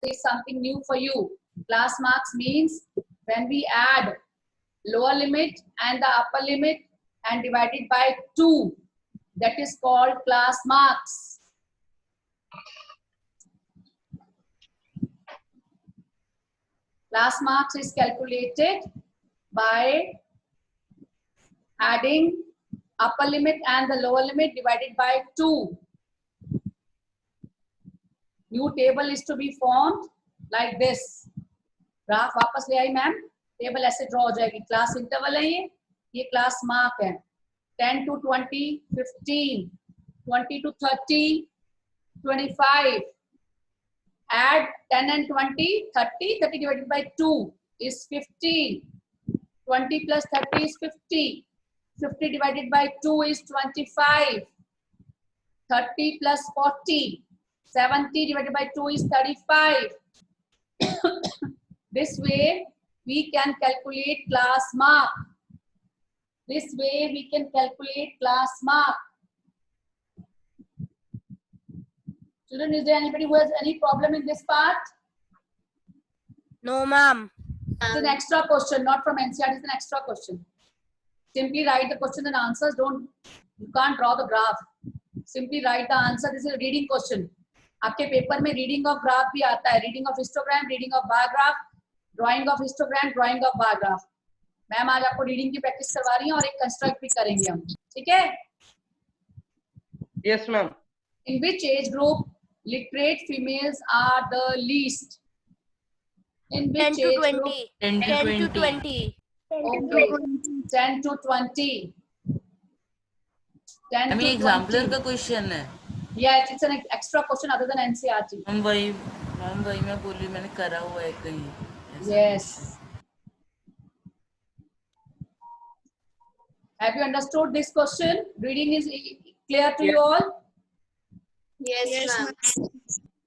is something new for you. Class marks means when we add lower limit and the upper limit and divided by 2, that is called class marks. Class marks is calculated by adding upper limit and the lower limit divided by 2. New table is to be formed like this. Graph वापस ले आई ma'am, table ऐसे draw हो जाएगी. Class interval है ये class mark है. 10 to 20, 15, 20 to 30, 25. Add 10 and 20, 30. 30 divided by 2 is 15. 20 plus 30 is 50. 50 divided by 2 is 25. 30 plus 40. 70 divided by 2 is 35. This way we can calculate class mark. This way we can calculate class mark. Children, is there anybody who has any problem in this part? No, ma'am. It's an extra question, not from NCERT. It's an extra question. Simply write the question and answers. You can't draw the graph. Simply write the answer. This is a reading question. आपके paper में reading of graph भी आता है. Reading of histogram, reading of bar graph, drying of histogram, drying of bar graph. Ma'am आज आपको reading की practice करवा रही हैं और एक कंस्ट्रक्ट भी करेंगे हम. ठीक है? Yes, ma'am. In which age group literate females are the least? In 10 which to age 20. group? 10 to 20. Okay. 10 to 20. 10 I mean, to example 20. का question है. Yeah, it's an extra question other than NCERT. Ma'am वही मैं बोली, मैंने करा हुआ है कहीं. Yes. Have you understood this question? Reading is clear to you all? Yes, ma'am.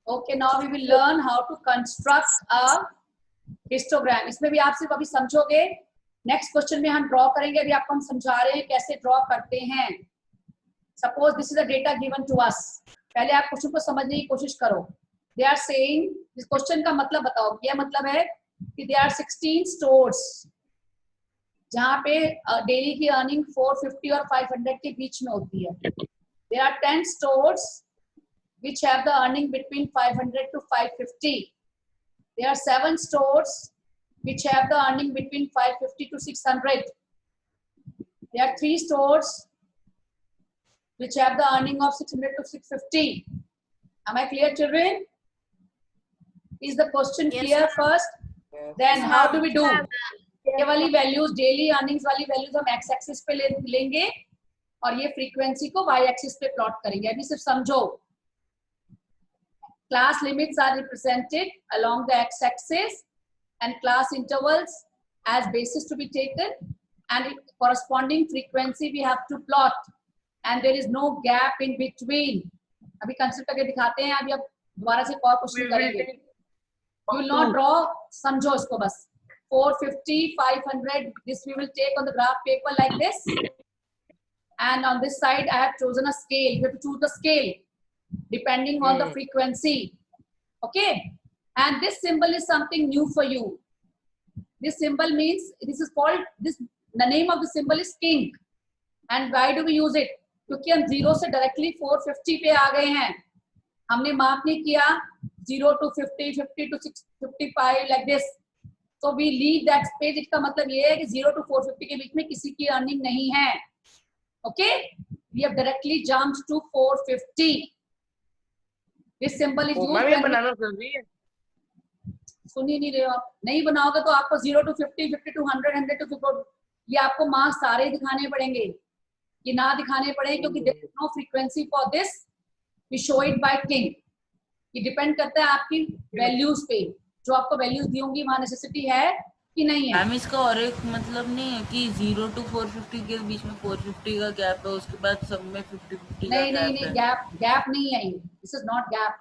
Okay, now we will learn how to construct a histogram. इसमें भी आप सिर्फ अभी समझोगे. नेक्स्ट क्वेश्चन में हम ड्रॉ करेंगे. अभी आपको हम समझा रहे हैं कैसे ड्रॉ करते हैं. Suppose this is a data given to us. पहले आप क्वेश्चन को समझने की कोशिश करो. दे आर सेइंग, इस क्वेश्चन का मतलब बताओ. यह मतलब है कि दे आर 16 स्टोर्स जहाँ पे डेली की अर्निंग 450 और 500 के बीच में होती है. They are 10 stores which have the earning between 500 to 550. There are 7 stores which have the earning between 550 to 600. There are 3 stores which have the earning of 600 to 650. Am I clear, children? Is the question Yes, clear first? Then how do we do? Yes, ये वाली values, daily earnings वाली values हम x axis पे लेंगे और ये frequency को Y axis पे प्लॉट करेंगे. अभी सिर्फ समझो. Class limits are represented along the x-axis and class intervals as basis to be taken, and corresponding frequency we have to plot, and there is no gap in between. अभी consider करके दिखाते हैं. अभी अब दोबारा से और क्वेश्चन करेंगे. You will not draw. समझो इसको बस. 450, 500. This we will take on the graph paper like this, and on this side I have chosen a scale. You have to choose the scale depending on the frequency. Okay, and this symbol is something new for you. This symbol means, this is called, the name of the symbol is king. And why do we use it? क्योंकि हम 0 से directly 450 पे आ गए हैं. हमने mark नहीं किया 0 to 50, 50 to 655 like this. So we leave that space. इसका मतलब ये है कि 0 to 450 के बीच में किसी की अर्निंग नहीं है. Okay, we have directly jumped to 450. This symbol is used. बनाना जरूरी है. सुन ही नहीं रहे हो आप. नहीं बनाओगे तो आपको 0 to 50, 50 to 100, 100 to 50, ये आपको मार्क्स सारे दिखाने पड़ेंगे. ये ना दिखाने पड़े क्योंकि there is no frequency for this. We show it by king. ये डिपेंड करता है आपकी वैल्यूज पे. जो आपको वैल्यूज दी होंगी वहाँ नेसेसिटी है कि नहीं है. मैम इसका और एक मतलब नहीं है कि 0 to 450 के बीच में 450 का गैप है, उसके बाद सब में 50-50 का नहीं गैप नहीं नहीं, है. गैप नहीं है. This is not gap.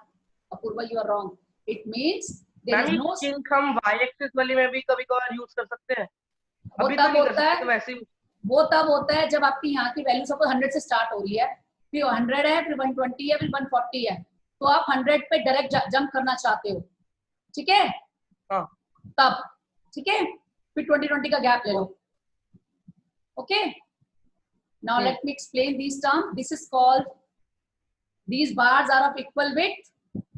Apoorva, you are wrong. It means there is no. किंग हम वाई एक्सिस वाली में भी कभी-कभार यूज कर सकते हैं. वो अभी तब तो नहीं कर होता है, सकते. वैसे ही वो तब होता है जब आपकी यहाँ की वैल्यू सपोज 100 से स्टार्ट हो रही है, फिर 100 है, फिर 120 है, फिर 140 है, तो आप 100 पे डायरेक्ट जंप करना चाहते हो. ठीक है, हाँ तब ठीक है, फिर 2020 का गैप ले लो. Okay, now let me explain these terms. This is called, these bars are of equal width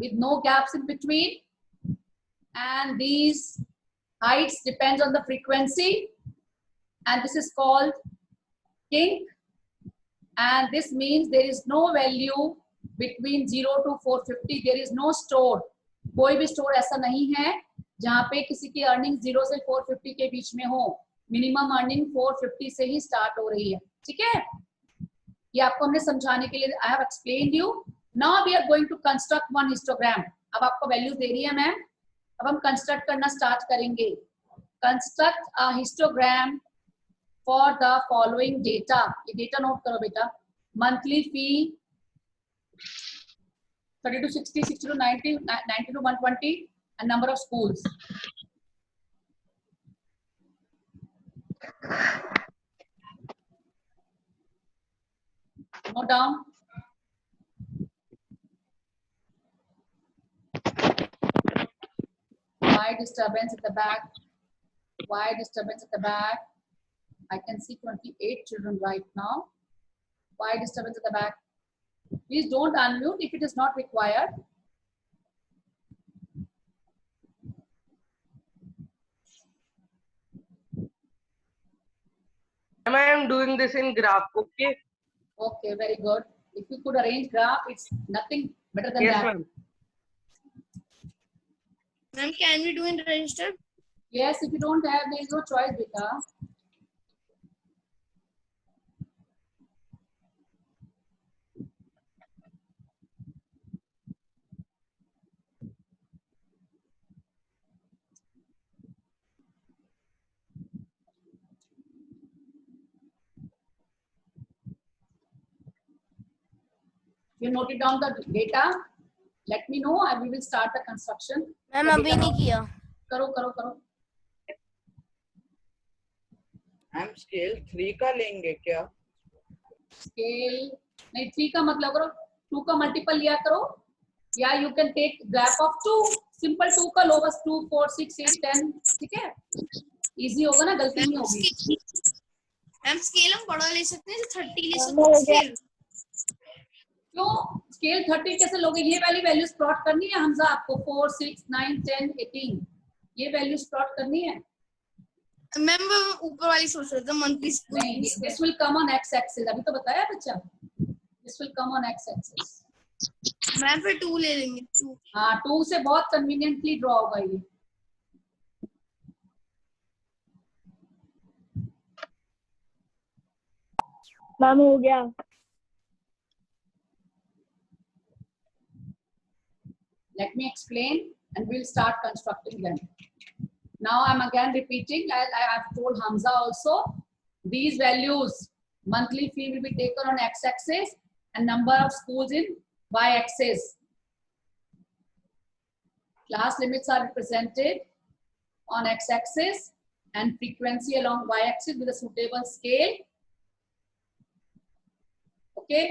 with no gaps in between, and these heights depends on the frequency, and this is called kink, and this means there is no value between 0 to 450. There is no store. कोई भी store ऐसा नहीं है जहाँ पे किसी की earning 0 से 450 के बीच में हो. मिनिमम अर्निंग 450 से ही स्टार्ट हो रही है. ठीक है, ये आपको हमने समझाने के लिए I have explained you. Now we are going to construct one histogram. अब आपको वैल्यूज दे रही है मैम, अब हम कंस्ट्रक्ट करना स्टार्ट करेंगे. Construct a histogram for the following data. ये डेटा नोट करो बेटा. Monthly fee 30 to 60, 60 to 90, 90 to 120, and number of schools. Note down. Why disturbance at the back? Why disturbance at the back? I can see 28 children right now. Why disturbance at the back? Please don't unmute if it is not required. I am doing this in graph. Okay. Okay, very good. If you could arrange graph, it's nothing better than Yes, that. ma'am. Ma'am, can we do in register? Yes, if you don't have, there is no choice, beta. You noted down the data. Let me know and we will start the construction. Ma'am The अभी data नहीं note- किया. करो करो करो. हम scale 3 का लेंगे क्या? स्केल नहीं, 3 का मतलब करो, 2 का मल्टीपल लिया करो, या you can take graph of 2. Simple 2 का लो बस. 2 4 6 8 10. ठीक है, इजी होगा ना, गलती नहीं होगी. मैम स्केल हम बड़ा ले सकते हैं, 30 ले सकते हैं. क्यों स्केल 30 कैसे लोगे? ये वाली वैल्यूज प्लॉट करनी है हमजा आपको. 4 6 9 10 18 ये वैल्यूज प्लॉट करनी है. मैम वो ऊपर वाली सोच रहे थे मंथली नहीं, this will come on x axis. अभी तो बताया बच्चा, this will come on x axis. Ma'am फिर 2 ले लेंगे. 2 हाँ, 2 से बहुत कन्वीनियंटली ड्रॉ होगा ये. मैम हो गया. Let me explain and we'll start constructing them. Now I'm again repeating, I have told Hamza also, these values, monthly fee will be taken on x-axis and number of schools in y-axis. Class limits are represented on x-axis and frequency along y-axis with a suitable scale. Okay,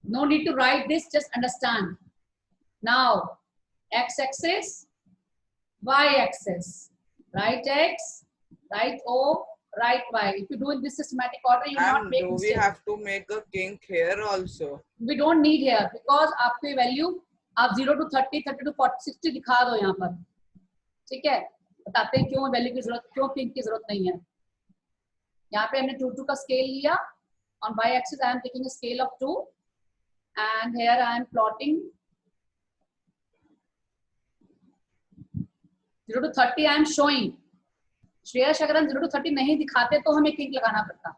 no need to write this, just understand. Now, x-axis, y-axis, right x, right O, right Y. If you do in this systematic order, you will not And make do we mistakes. have to make a kink here also? We don't need here because आपके value आप 0 to 30, 30 to 40, 60 दिखा दो यहाँ पर. ठीक है, बताते हैं क्यों वैल्यू की जरूरत, क्यों किंक की जरूरत नहीं है. यहाँ पे हमने 2 2 का स्केल लिया. On y-axis, I am taking a scale of 2, and here I am plotting 0 to 30 I am showing. Shreyas अगर हम 0 to 30 नहीं दिखाते तो हमें किंक लगाना पड़ता.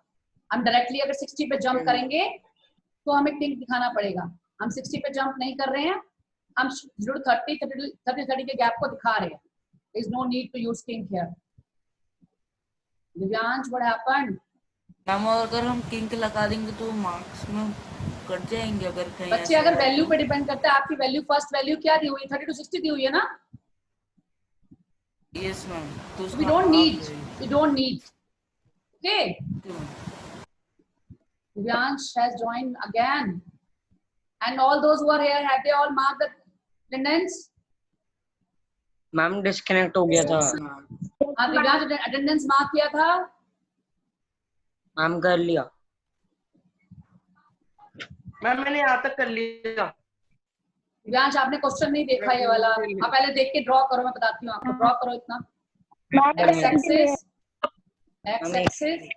हम डायरेक्टली अगर 60 पे जंप करेंगे तो हमें किंक दिखाना पड़ेगा. हम 60 पे जंप नहीं कर रहे हैं, हम 0 to 30 30 के गैप को दिखा रहे हैं. There is no need to use kink here. Divyansh, what happened? Ma'am अगर हम किंक लगा देंगे तो मार्क्स में कट जाएंगे. अगर कहीं बच्चे ऐसा अगर हुआ वैल्यू तो। पे डिपेंड करता है. आपकी वैल्यू फर्स्ट वैल्यू क्या दी हुई है? 30 to 60 दी हुई है ना. Yes, ma'am. तो We उसका don't half need. है. We don't need. Okay. Okay, ma'am. Divyansh has joined again. And all those who are here, have they all marked the attendance? Ma'am disconnect हो गया था। ma'am. हाँ Divyansh attendance mark किया था? Ma'am कर लिया। Ma'am मैंने यहाँ तक कर लिया। दिव्यांश आपने क्वेश्चन नहीं देखा ये वाला, आप पहले देख के ड्रॉ करो, मैं बताती हूँ आपको, ड्रॉ करो इतना। Ma'am x axis, x axis,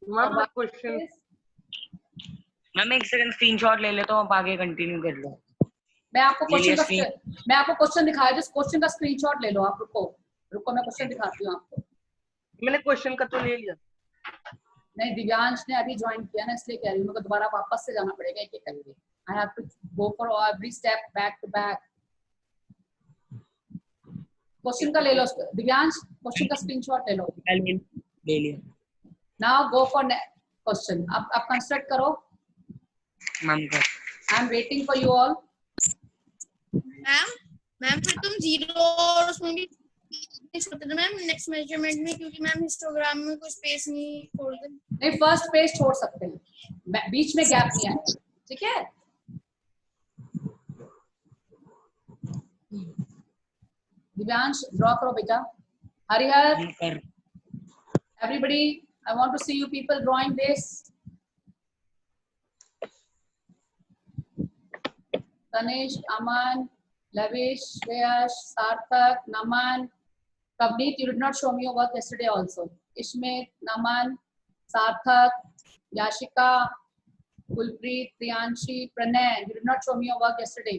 ma'am question ma'am एक सेकंड स्क्रीनशॉट ले लेता हूँ, आप आगे कंटिन्यू कर लो। मैं आपको ले लिया क्वेश्चन मैं आपको क्वेश्चन दिखाया, जिस क्वेश्चन का स्क्रीनशॉट ले लो आप। रुको रुको, मैं क्वेश्चन दिखाती हूँ आपको। मैंने क्वेश्चन का तो ले लिया। नहीं, दिव्यांश ने अभी ज्वाइन किया ना, इसलिए कह रही हूँ, मेरे को दोबारा वापस से जाना पड़ेगा एक एक करके। I have to go for every step back to back. Question का ले लो दिव्यांश, क्वेश्चन का स्क्रीनशॉट ले लो। ले लिया नाउ गो फॉर क्वेश्चन। अब कंस्ट्रक्ट करो। मैम कर। I am waiting for you all. Ma'am फिर तुम 0 और उसमें भी छोड़ देना मैम नेक्स्ट मेजरमेंट में, क्योंकि मैम हिस्टोग्राम में कोई स्पेस नहीं छोड़ दे। नहीं, फर्स्ट पेज छोड़ सकते हैं, बीच में गैप नहीं आए, ठीक है? दिव्यांश ड्रॉ करो बेटा। हरिहर, कर। everybody, I want to see you people drawing this. Tanish, Aman, Lavish, Shreyash, Sarthak, Naman. Kavneet, you did not show me your work yesterday also. Ishmit, Naman, Sarthak, Yashika, Kulpreet, Priyanshi, Pranay, you did not show me your work yesterday.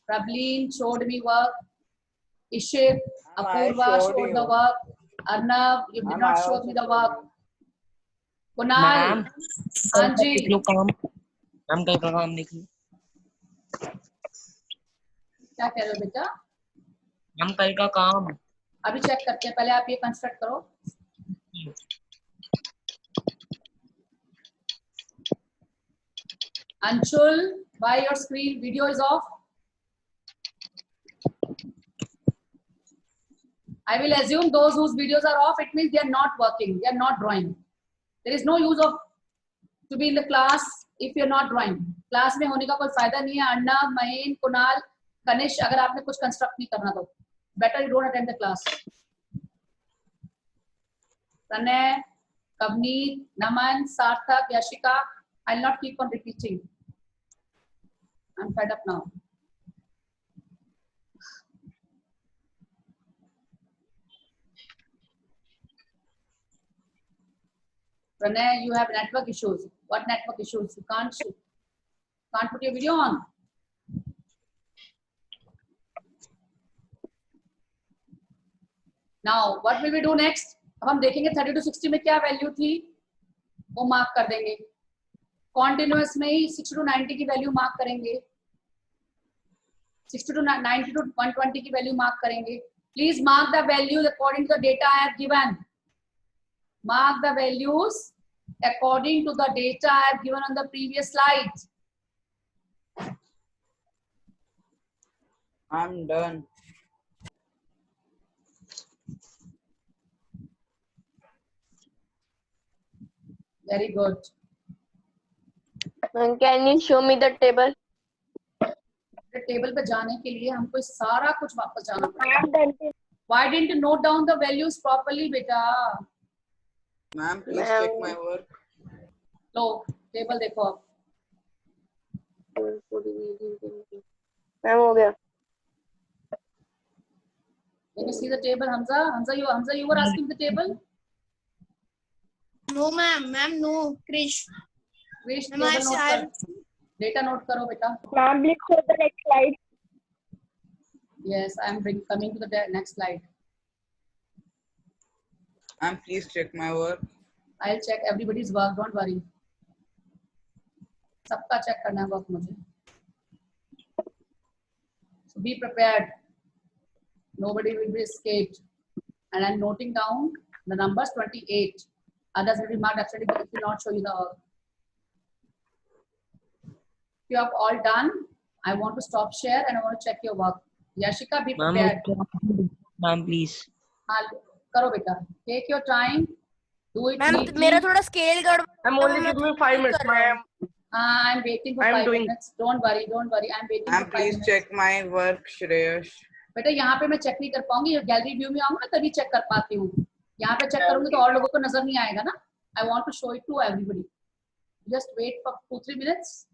Prableen showed me work. Ishit, Apurva showed the work. Arnav, you did not show me the work. Kunal, Anji, लो काम। Ma'am कल का काम देख लो। क्या कह रहे हो बेटा? मैम कल का काम। अभी चेक करते हैं, पहले आप ये कंस्ट्रक्ट करो। Anshul, why your screen video is off? I will assume those whose videos are off, it means they are not working, they are not drawing. There is no use of to be in the class if you are not drawing. Class में होने का कोई फायदा नहीं है। अर्णव, महेन, कुणाल, कनिष्क, अगर आपने कुछ कंस्ट्रक्ट नहीं करना तो better you don't attend the class. Pranay, Kavneet, Naman, Sarthak, Yashika, I'll not keep on repeating. I'm fed up now. Pranay, you have network issues. What network issues? You can't put your video on. Now, what will we do next? अब हम देखेंगे 30 to 60 में क्या value थी, वो mark कर देंगे। Continuous में ही 60 to 90 की वैल्यू मार्क करेंगे, 60 to 90 to 120 की वैल्यू मार्क करेंगे। Please mark the values according to the data I have given. Mark the values according to the data I have given on the previous slide. I'm done. Very good. Can you show me the table? Table पे जाने के लिए हमको सारा कुछ वापस जाना पड़ेगा। I'm done. Why didn't you note down the values properly, बेटा? Ma'am, please check my work. Low table देखो आप। मैम हो गया। Can you see the table, Hamza? Hamza, you were asking the table. No ma'am, no. Krish. Krish, Ma'am, I table note shall- कर। Data note करो बेटा। Ma'am, please show the next slide. Yes, I am coming to the next slide. Ma'am, please check my work. I'll check everybody's work. Don't worry. सबका check करना है work मुझे। So be prepared. Nobody will be escaped. And I'm noting down the numbers 28. Others will be marked absently, but it will not show you the work. If you have all done, I want to stop share and I want to check your work. Yashika, be prepared. Ma'am please. हाँ करो बेटा। Take your time. Do it ma'am neatly. मेरा थोड़ा scale गड़बड़। Ma'am only give me 5 minutes ma'am. I'm waiting for I'm 5 doing- minutes. Don't worry. I'm waiting Ma'am, for 5 please minutes. check my work, Shreyash. बेटा यहाँ पे मैं check नहीं कर पाऊंगी, गैलरी व्यू में आऊंगा ना तभी चेक कर पाती हूँ। यहाँ पे चेक करूंगी तो और लोगों को नजर नहीं आएगा ना। I want to show it to everybody, just wait for 2-3 minutes.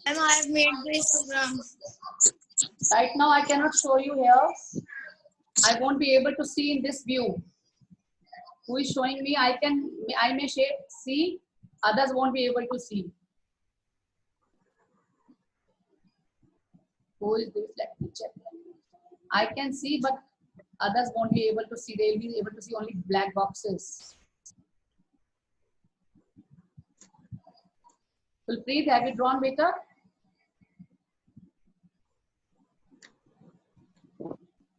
Ma'am, I have made the histogram. Right now I cannot show you here. I won't be able to see in this view. Who is showing me? I may see, others won't be able to see. Who is this? Let me check. I can see, but others won't be able to see. They will be able to see only black boxes. Kulpreet, have you drawn, beta?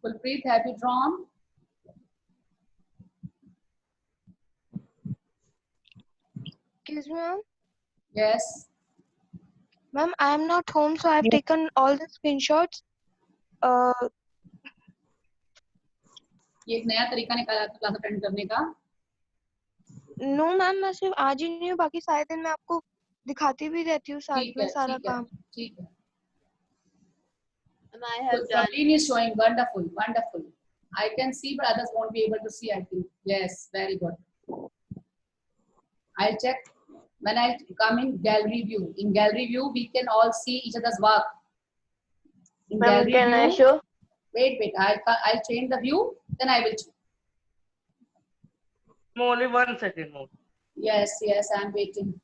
Kulpreet, have you drawn? Excuse me, ma'am. Yes. Ma'am, I am not home, so I have taken all the screenshots. ये एक नया तरीका निकाला class attend करने का। No ma'am, मैं सिर्फ आज ही नहीं हूँ, बाकी सारे दिन मैं आपको दिखाती भी रहती हूँ साथ ठीक में है, सारा ठीक है, काम। ठीक है। I have So, done. Praveen is showing wonderful, wonderful. I can see, but others won't be able to see. I think yes, very good. I'll check when I come in gallery view. In gallery view, we can all see each other's work. In Ma'am, gallery can I view, show? wait. I'll change the view, then I will. only 1 second more. Yes, I'm waiting.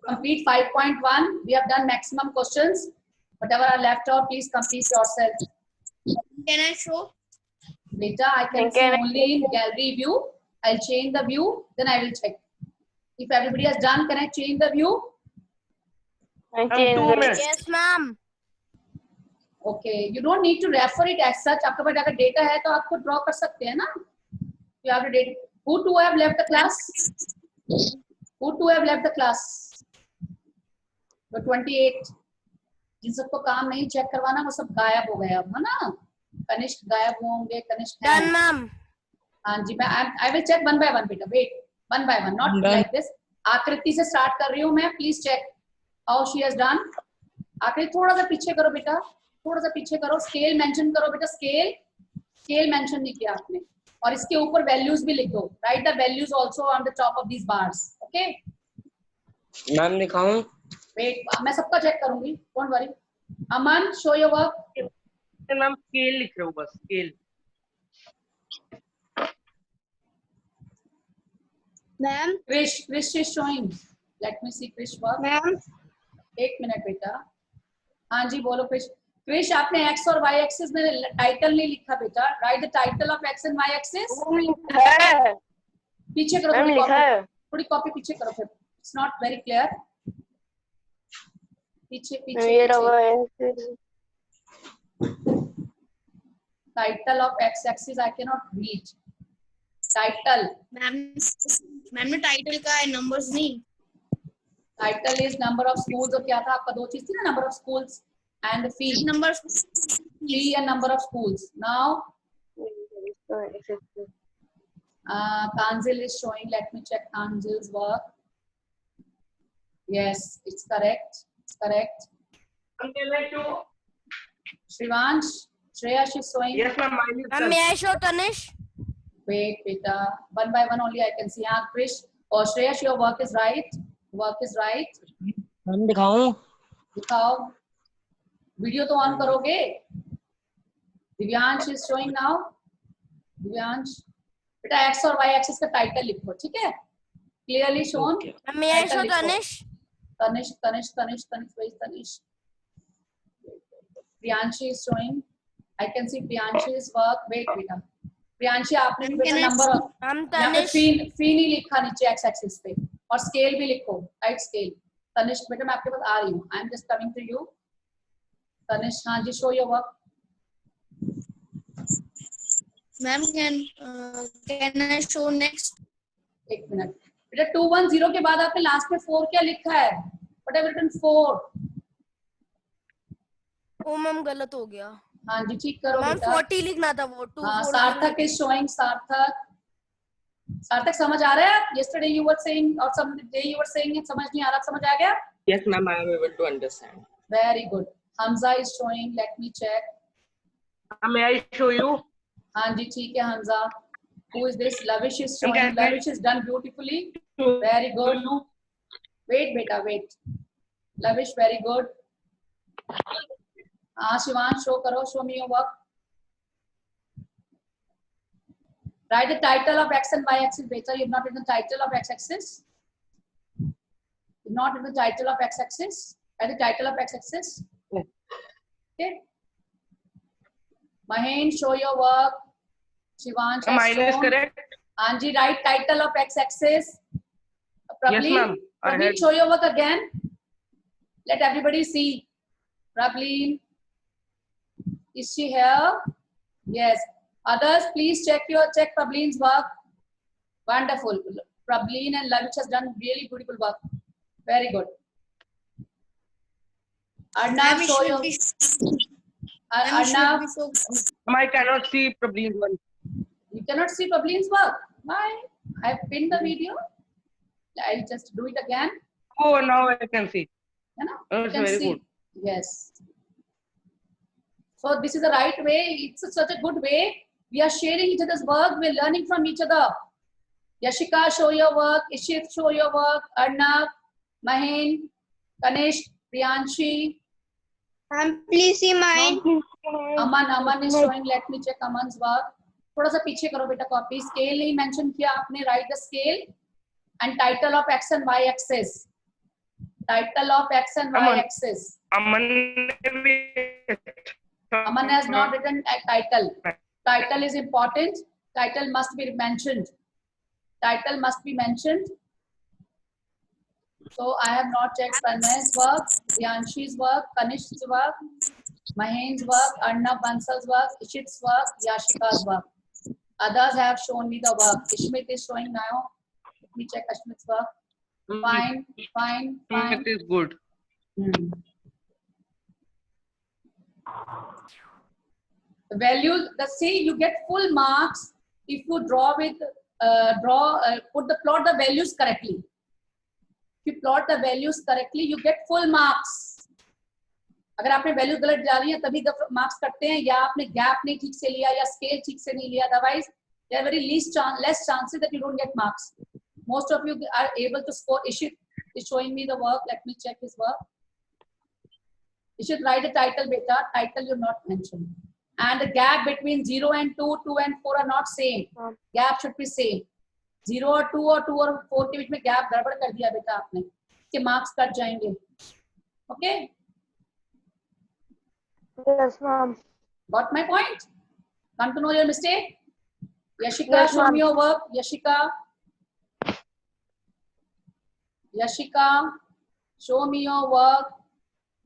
Complete 5.1. We have done maximum questions. Whatever are left out, please complete yourself. Can I show? Beta, I can see only in gallery view. I'll change the view, then I will check. If everybody has done, can I change the view? I Ma'am, changed 2 it. minutes. Yes, ma'am. Okay, you don't need to refer it as such. आपके पास अगर data है तो आपको draw कर सकते हैं ना? You have the data. Who two have left the class? Who two have left the class? The 28. जिन सबको काम नहीं चेक करवाना वो सब गायब हो गए अब, है ना? कनिष्क गायब होंगे, कनिष्क हैं। Done, ma'am. हाँ जी, मैं I will check one by one, बेटा. Wait, one by one, not Done. like this. आकृति से start कर रही हूँ मैं. Please check how she has done. आकृति थोड़ा सा पीछे करो बेटा, थोड़ा सा पीछे करो. Scale mention करो बेटा. Scale mention नहीं किया आपने. और इसके ऊपर values भी लिख दो. Write the values also on the top of these bars. Okay? Ma'am दिखाऊं? Wait, मैं सबका check करूँगी. Don't worry. Aman, show your work. Ma'am scale लिख रहे हो बस, scale. Ma'am. Krish is showing. Let me see Krish work. Ma'am. एक minute बेटा. हाँ जी बोलो क्रिश आपने x और y एक्सिस में टाइटल नहीं लिखा बेटा. Right the title of x and y axis. है. पीछे करो मैम लिखा है. थोड़ी कॉपी पीछे करो फिर. It's not very clear. पीछे ये रहा है. Title of x axis I can not read. Title ma'am ने टाइटल का है, नंबर्स नहीं. Title is number of schools. और क्या था आपका? दो चीज थी ना, number of schools and fee. Number fee and number of schools. Now Kanzil is showing. Let me check Kanzil's work. Yes, it's correct. Shrivansh, Shreya, she's showing. Yes ma'am, mine is Ma'am, done. may I show Tanish? Wait, beta. One by one only I can see. हाँ, Krish और Shreya, your work is right. Ma'am दिखाऊं? दिखाओ. Video तो on करोगे. Divyansh is showing now. Divyansh, बेटा x और y axis का title लिखो, ठीक है? Clearly shown. Ma'am, may I show Title लिखो. Tanish? Tanish. Priyanshi is showing. I can see Priyanshi's work. Wait, बेटा. प्रियांशी आपने भी बेटा नंबर ऑफ Ma'am, यहाँ पे Tanish. फी नहीं लिखा नीचे x एक्सिस पे. और स्केल भी लिखो. Right scale. तनिष्क बेटा मैं आपके पास आ रही हूँ. I am just coming to you. Tanishq हाँ जी, show your work. Ma'am can I show next? एक मिनट बेटा. 210 के बाद आपने लास्ट में 4 क्या लिखा है? What have written 4? Oh ma'am गलत हो गया. हाँ जी ठीक करो मैम बेटा. 40 लिखना था वो 2. हाँ, सार्थक इज शोइंग. सार्थक सार्थक समझ आ रहा है? Yesterday you were saying or some day you were saying it, समझ नहीं आ रहा, समझ आ गया? Yes, ma'am, I am able to understand. Very good. Hamza is showing. Let me check. May I show you? हाँ जी ठीक है Hamza. Who is this? Lavish is showing. Okay. Lavish is done beautifully. Very good. Wait, beta, wait. Lavish, very good. Shivan, show karo. Show me your work. Write the title of X and Y axis. Beta, you've not written the title of X axis. You've not written the title of X axis. Write the title of X axis. Okay. Mahen, show your work. Shivan, Mine is correct. Anji, write title of X axis. Yes, ma'am. I Praveen, had- show your work again. Let everybody see. Praveen, is she here? Yes. Others, please check Praveen's work. Wonderful. Praveen and Lavish has done really beautiful work. Very good. Arnav, show your. Arnav, I cannot see Praveen's one. you cannot see Praveen's work. Why? I've pinned the video. I'll just do it again. Oh, now I can see. You know, Oh, you it's can very see. good. Yes. So this is the right way. It's such a good way. We are sharing each other's work. We're learning from each other. Yashika, show your work. Ishit, show your work. Arnav, Mahen, Kanish, Priyanshi. Please see mine. Aman is showing. Let me check Aman's work. थोड़ा सा पीछे करो बेटा copy. Scale नहीं mention किया आपने. Write the scale and title of X and Y axis. Title of X and Y Aman. axis. Aman has not written a title. Title is important. Title must be mentioned. Title must be mentioned. So I have not checked Pranay's work, Priyanshi's work, Kanish's work, Mahen's work, Arnav Bansal's work, Ishit's work, Yashika's work. Others have shown me the work. Ishmit is showing now. Let me check Ashmit's work. Fine. It is good. The values, see, you get full marks if you plot the values correctly. If you plot the values correctly, you get full marks. अगर आपने value गलत डाली है तभी marks कटते हैं, या आपने गैप नहीं ठीक से लिया या स्केल ठीक से नहीं लिया, otherwise there are very less chances that you don't get marks. Most of you are able to score. Ishit is showing me the work. Let me check his work. Ishit, write a title, beta. Title you not mentioned. And the gap between 0 and 2, 2 and 4 are not same. Gap should be same. 0 और 2 और 2 और 4 के बीच में gap गड़बड़ कर दिया बेटा आपने, कि मार्क्स कट जाएंगे. Okay? Yes, ma'am. Got my point? Come to know your mistake? Yashika, Yes, show ma'am. me your work. Yashika, show me your work.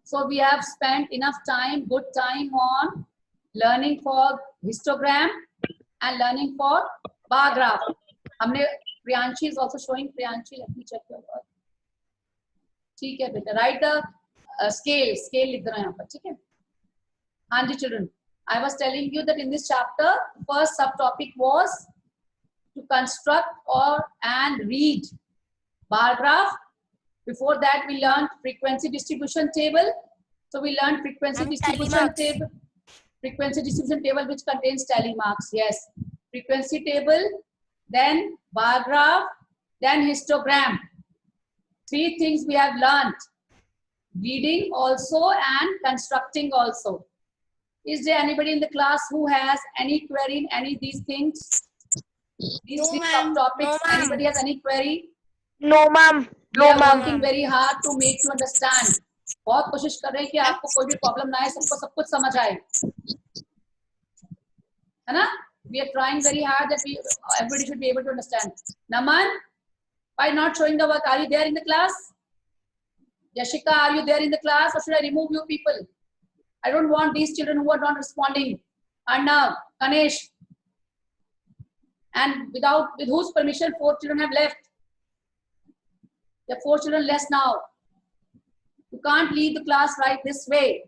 So we have spent enough time, good time on learning for histogram and learning for bar graph. हमने Priyanshi is also showing. Priyanshi, let me check your work. ठीक है बेटा. Write the scale लिख दो यहाँ पर. ठीक है. हाँ जी children. I was telling you that in this chapter, first subtopic was to construct and read bar graph. Before that, we learned frequency distribution table. So we learned frequency distribution table. Frequency distribution table which contains tally marks. Yes. Frequency table, then bar graph, then histogram. 3 things we have learned. Reading also and constructing also. Is there anybody in the class who has any query in any of these things? These No, 3 ma'am. subtopics. No, ma'am. Anybody has any query? No, ma'am. We are working very hard to make you understand. बहुत कोशिश कर रहे हैं कि आपको कोई भी problem ना आए, सबको सब कुछ समझ आए, है ना? We are trying very hard that everybody should be able to understand. Naman, why not showing the work? Are you there in the class? Yashika, are you there in the class, or should I remove you people? I don't want these children who are not responding. Arnav, Kanesh, and with whose permission 4 children have left? There are 4 children less now. You can't leave the class right this way.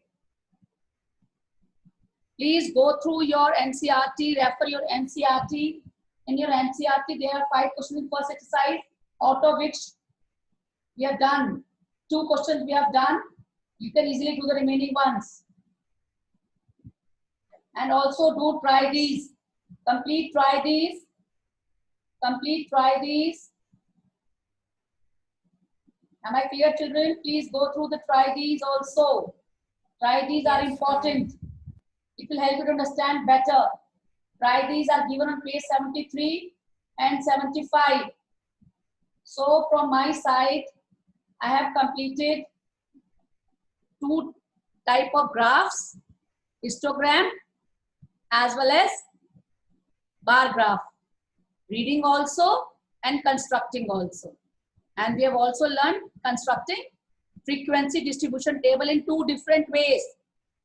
Please go through your NCERT, refer your NCERT, In your NCERT, there are 5 questions in first exercise, out of which we have done 2 questions we have done. You can easily do the remaining ones. And also do try these. Complete try these. Complete try these. Am I clear, children? Please go through the try these also. Try these are important. It will help you to understand better. Try these are given on page 73 and 75. So from my side, I have completed 2 type of graphs, histogram as well as bar graph. Reading also and constructing also. And we have also learned constructing frequency distribution table in 2 different ways.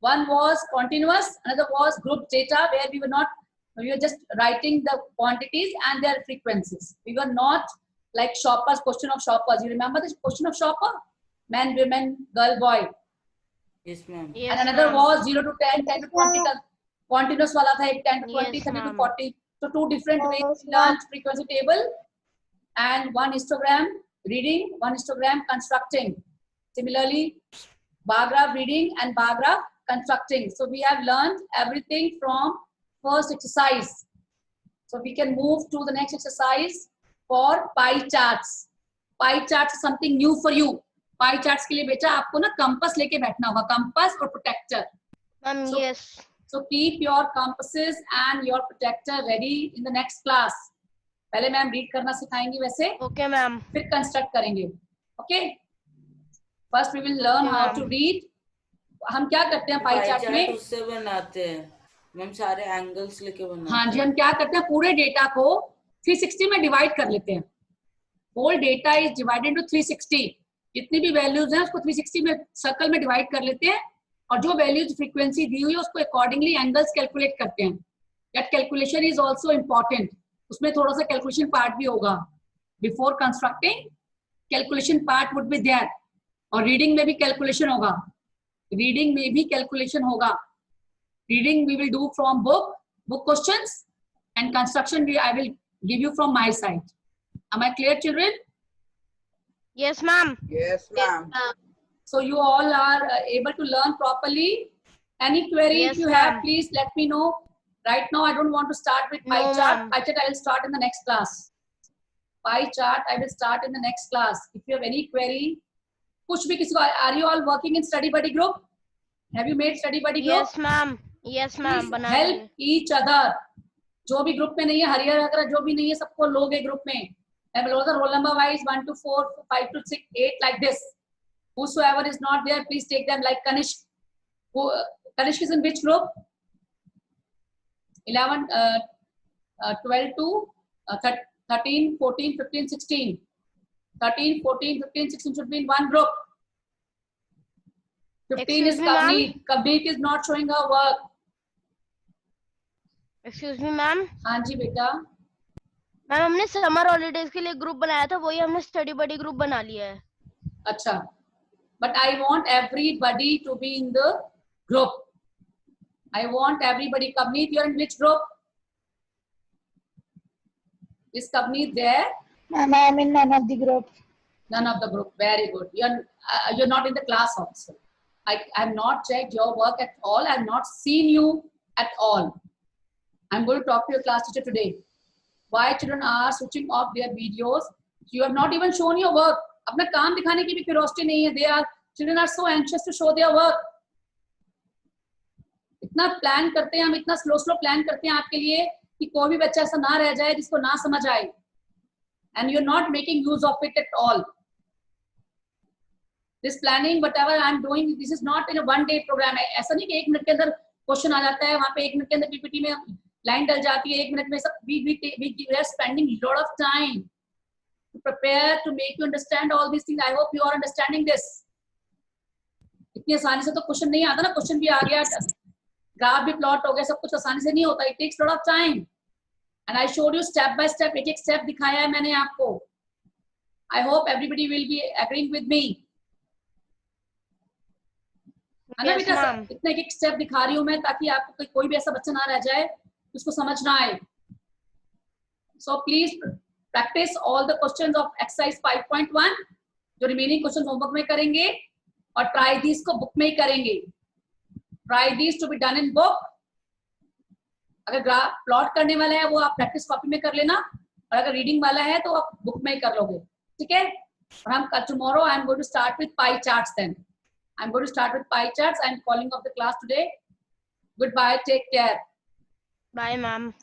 One was continuous, another was group data, where we were just writing the quantities and their frequencies. We were not like shoppers, question of shoppers. You remember this question of shopper? Man, women, girl, boy. Yes, ma'am. Yes, And another ma'am. was 0 to 10, 10 to 20. Continuous wala tha, 10 to 20, Yes, 30 to ma'am. 40. So 2 different ways Yes, we learned frequency table, and 1 histogram reading, 1 histogram constructing. Similarly, bar graph reading and bar graph constructing. So we have learned everything from first exercise. So we can move to the next exercise for pie charts. Pie charts is something new for you. Pie charts के लिए बेटा आपको ना compass लेके बैठना होगा, compass और protector. Ma'am, So- yes. So keep your compasses and your protector ready in the next class. पहले मैम read करना सिखाएंगी वैसे, Okay, ma'am. फिर construct करेंगे. Okay? First we will learn Okay, how ma'am. to read. हम क्या करते हैं pie chart में? उससे बनाते हैं मैम, सारे एंगल्स लेके बनाते हाँ जी, हम क्या करते हैं पूरे डेटा को 360 में डिवाइड कर लेते हैं. Whole data is divided into 360. जितनी भी वैल्यूज हैं उसको 360 में सर्कल में डिवाइड कर लेते हैं, और जो वैल्यूज फ्रीक्वेंसी दी हुई है उसको अकॉर्डिंगली एंगल्स कैलकुलेट करते हैं. That calculation is also important. उसमें थोड़ा सा कैलकुलेशन पार्ट भी होगा. Before constructing calculation part would be there. और रीडिंग में भी कैलकुलेशन होगा. रीडिंग में भी कैलकुलेशन होगा. Reading we will do from book questions, and construction I will give you from my side. Am I clear, children? Yes, ma'am. Yes, ma'am. So you all are able to learn properly. Any query Yes, if you have, ma'am. please let me know. Right now I don't want to start with pie No, chart. ma'am. Pie chart I will start in the next class. Pie chart I will start in the next class. If you have any query, कुछ भी किसी को, are you all working in study buddy group? Have you made study buddy group? Yes, ma'am. Yes, ma'am. Please बना help लिए. each other. जो भी group में नहीं है, हरिहर वगैरह जो भी नहीं है, सबको लोगे ग्रुप में. I will order roll number wise 1 to 4, 5 to 6, 8 like this. Whosoever is not there, please take them like Kanishk. Kanishk is in which group? 11, 12 to 13, 14, 15, 16. 13, 14, 15, 16 should be in one group. 15 is Excuse me, ma'am? Kavneet. Kavneet is not showing her work. Excuse me, ma'am. हाँ जी बेटा. Ma'am हमने summer holidays के लिए group बनाया था, वही हमने study बडी group बना लिया है. अच्छा. But I want everybody to be in the group. I want everybody. Kavneet, you're in which group? Is Kavneet there? Ma'am, I am in none of the group. None of the group. Very good. You're not in the class also. I have not checked your work at all. I have not seen you at all. I'm going to talk to your class teacher today. Why children are switching off their videos? You have not even shown your work. अपना काम दिखाने की भी curiosity नहीं है. Children are so anxious to show their work. इतना plan करते हैं हम, इतना स्लो प्लान करते हैं आपके लिए कि कोई भी बच्चा ऐसा ना रह जाए जिसको ना समझ आए. And you're not making use of it at all. This planning, whatever I'm doing, this is not in a one-day program. ऐसा नहीं कि 1 मिनट के अंदर क्वेश्चन आ जाता है, वहाँ पे 1 मिनट के अंदर पीपीटी में लाइन डल जाती है, 1 मिनट में सब. We are spending a lot of time to prepare, to make you understand all these things. I hope you are understanding this. इतनी आसानी से तो क्वेश्चन नहीं आता ना. क्वेश्चन भी आ गया, ग्राफ भी प्लॉट हो गया, सब कुछ आसानी से नहीं होता. It takes a lot of time. And I showed you step by step, एक step दिखाया है मैंने आपको. I hope everybody will be agreeing with me. है ना बेटा? इतना एक स्टेप दिखा रही हूँ मैं ताकि आपको कोई भी ऐसा बच्चा ना रह जाए उसको समझ ना आए. So please practice all the questions of exercise 5.1. जो remaining questions homework में करेंगे और try these को book में ही करेंगे. Try these to be done in book. अगर ग्राफ प्लॉट करने वाला है वो आप प्रैक्टिस कॉपी में कर लेना, और अगर रीडिंग वाला है तो आप बुक में ही कर लोगे. ठीक है. और हम tomorrow I am going to start with pie charts. Then I am going to start with pie charts. I am calling off the class today. Goodbye. Take care. Bye, ma'am.